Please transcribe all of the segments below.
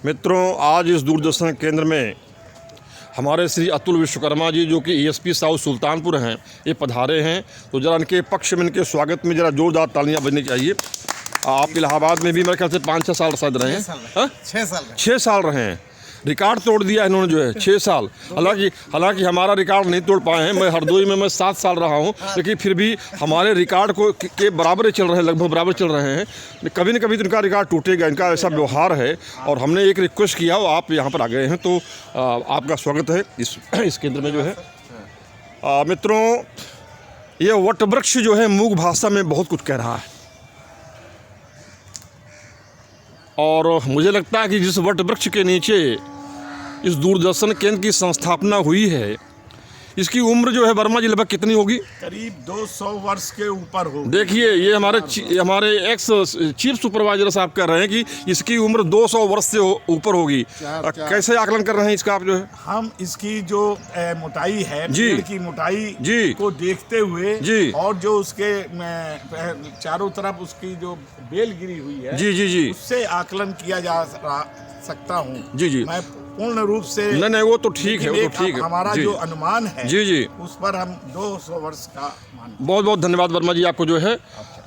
मित्रों, आज इस दूरदर्शन केंद्र में हमारे श्री अतुल विश्वकर्मा जी जो कि ESP साउथ सुल्तानपुर हैं, ये पधारे हैं। तो ज़रा इनके पक्ष में, इनके स्वागत में ज़रा जोरदार तालियां बजनी चाहिए। आप इलाहाबाद में भी मेरे ख्याल से 5-6 साल शायद रहे हैं। 6 साल रहे हैं। रिकॉर्ड तोड़ दिया इन्होंने जो है 6 साल। हालांकि हमारा रिकॉर्ड नहीं तोड़ पाए हैं। मैं हरदोई में 7 साल रहा हूं, लेकिन फिर भी हमारे रिकॉर्ड को के बराबर चल रहे हैं, लगभग बराबर चल रहे हैं। कभी न कभी तो इनका रिकॉर्ड टूटेगा, इनका ऐसा व्यवहार है। और हमने एक रिक्वेस्ट किया, आप यहाँ पर आ गए हैं, तो आपका स्वागत है इस केंद्र में जो है। मित्रों, ये वटवृक्ष जो है मूक भाषा में बहुत कुछ कह रहा है, और मुझे लगता है कि जिस वटवृक्ष के नीचे इस दूरदर्शन केंद्र की संस्थापना हुई है, इसकी उम्र जो है वर्मा जी लगभग कितनी होगी? करीब 200 वर्ष के ऊपर होगी। देखिए, ये हमारे एक्स चीफ सुपरवाइजर साहब कह रहे हैं कि इसकी उम्र 200 वर्ष से ऊपर होगी। कैसे आकलन कर रहे हैं इसका आप जो है? हम इसकी जो मोटाई है, जी, पेड़ की मोटाई जी को देखते हुए जी, और जो उसके चारों तरफ उसकी जो बेल गिरी हुई है, जी जी जी, उससे आकलन किया जा सकता हूँ। जी जी, मैं पूर्ण रूप से नहीं वो तो ठीक है, वो तो ठीक है। हमारा जो अनुमान है, जी जी, उस पर हम 200 वर्ष का मान। बहुत बहुत धन्यवाद वर्मा जी आपको जो है।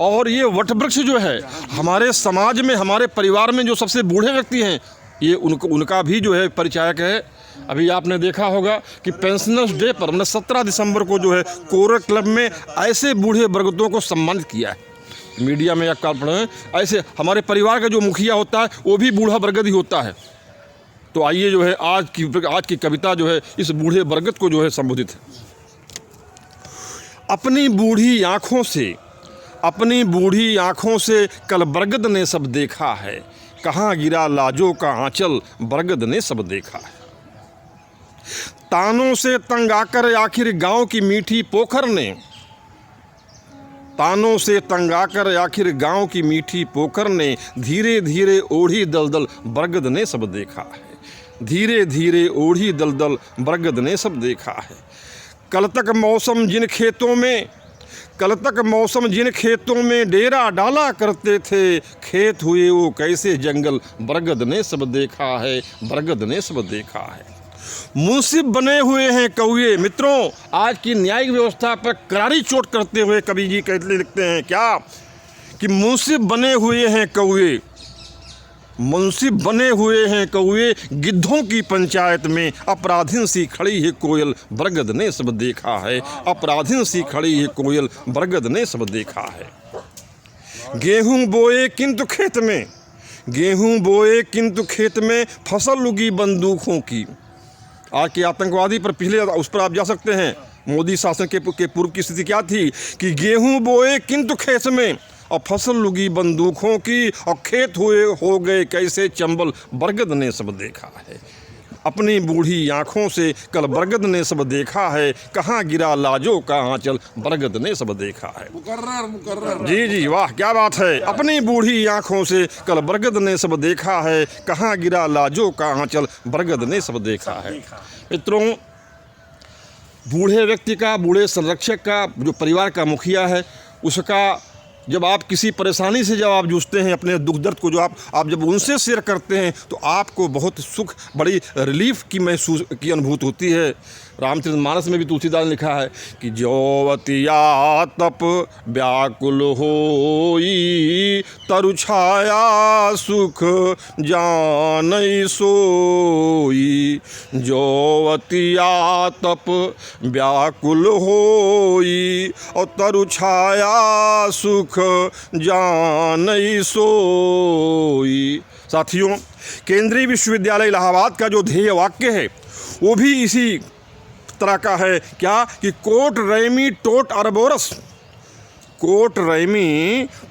और ये वटवृक्ष जो है हमारे समाज में, हमारे परिवार में जो सबसे बूढ़े व्यक्ति हैं, ये उनका भी जो है परिचायक है। अभी आपने देखा होगा कि पेंशनर्स डे पर हमने 17 दिसंबर को जो है कोरल क्लब में ऐसे बूढ़े वर्गों को सम्मानित किया है। मीडिया में आप काल पढ़े हैं, ऐसे हमारे परिवार का जो मुखिया होता है वो भी बूढ़ा बरगद ही होता है। तो आइए जो है आज की कविता जो है इस बूढ़े बरगद को जो है संबोधित है। अपनी बूढ़ी आँखों से कल बरगद ने सब देखा है, कहाँ गिरा लाजों का आंचल बरगद ने सब देखा है। तानों से तंग आकर आखिर गांव की मीठी पोखर ने धीरे धीरे ओढ़ी दलदल बरगद ने सब देखा है। धीरे धीरे ओढ़ी दलदल बरगद ने सब देखा है। कल तक मौसम जिन खेतों में डेरा डाला करते थे, खेत हुए वो कैसे जंगल बरगद ने सब देखा है, बरगद ने सब देखा है। मुंसिफ बने हुए हैं कौए। मित्रों, आज की न्यायिक व्यवस्था पर करारी चोट करते हुए कवि जी कहते लिखते हैं क्या कि मुंसिफ बने हुए हैं कौए, गिद्धों की पंचायत में अपराधीन सी खड़ी है कोयल बरगद ने सब देखा है, अपराधीन सी खड़ी है कोयल बरगद ने सब देखा है। गेहूं बोए किंतु खेत में फसल उगी बंदूकों की। आज के आतंकवादी पर पिछले उस पर आप जा सकते हैं। मोदी शासन के पूर्व की स्थिति क्या थी कि गेहूं बोए किंतु खेत में और फसल उगी बंदूकों की, और खेत हुए हो गए कैसे चंबल बरगद ने सब देखा है। अपनी बूढ़ी आँखों से कल बरगद ने सब देखा है, कहाँ गिरा लाजों का आंचल बरगद ने सब देखा है। मुकर्रर जी जी, वाह क्या बात है। अपनी बूढ़ी आँखों से कल बरगद ने सब देखा है, कहाँ गिरा लाजों का आंचल बरगद ने सब देखा है। मित्रों, बूढ़े व्यक्ति का, बूढ़े संरक्षक का, जो परिवार का मुखिया है, उसका जब आप किसी परेशानी से जब आप जूझते हैं, अपने दुख दर्द को जो आप जब उनसे शेयर करते हैं, तो आपको बहुत सुख, बड़ी रिलीफ की अनुभूति होती है। रामचरितमानस में भी तुलसीदास ने लिखा है कि जौवतिया तप व्याकुल होई, तरु छाया सुख जानई सोई। जौवतिया तप व्याकुल होई, और तरु छाया सुख जानई सोई। साथियों, केंद्रीय विश्वविद्यालय इलाहाबाद का जो ध्येय वाक्य है वो भी इसी तरह का है क्या कि कोट रैमी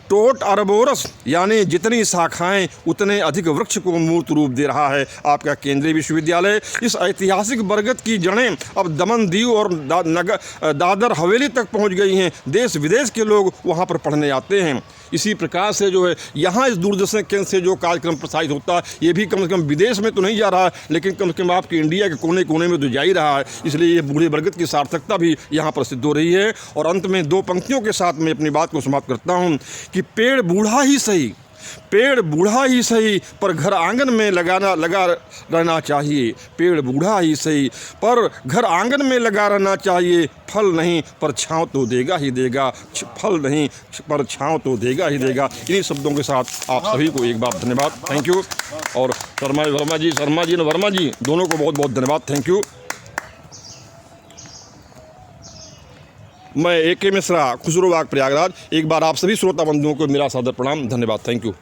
टोट अरबोरस, यानी जितनी शाखाएं उतने अधिक वृक्ष को मूर्त रूप दे रहा है आपका केंद्रीय विश्वविद्यालय। इस ऐतिहासिक बरगद की जड़ें अब दमन, दीव और दादर हवेली तक पहुंच गई हैं। देश विदेश के लोग वहां पर पढ़ने आते हैं। इसी प्रकार से जो है यहाँ इस दूरदर्शन केंद्र से जो कार्यक्रम प्रसारित होता है, ये भी कम से कम विदेश में तो नहीं जा रहा है, लेकिन कम से कम आपके इंडिया के कोने कोने में तो जा ही रहा है। इसलिए ये बूढ़े बरगद की सार्थकता भी यहाँ पर सिद्ध हो रही है। और अंत में 2 पंक्तियों के साथ मैं अपनी बात को समाप्त करता हूँ कि पेड़ बूढ़ा ही सही पेड़ बूढ़ा ही सही पर घर आंगन में लगा रहना चाहिए। पेड़ बूढ़ा ही सही पर घर आंगन में लगा रहना चाहिए। फल नहीं पर छाँव तो देगा ही देगा, फल नहीं पर छाँव तो देगा ही देगा। इन्हीं शब्दों के साथ आप सभी को एक बार धन्यवाद, थैंक यू। और शर्मा जी और वर्मा जी दोनों को बहुत बहुत धन्यवाद, थैंक यू। मैं AK मिश्रा, खुसरो बाग, प्रयागराज। एक बार आप सभी श्रोता बंधुओं को मेरा सादर प्रणाम, धन्यवाद, थैंक यू।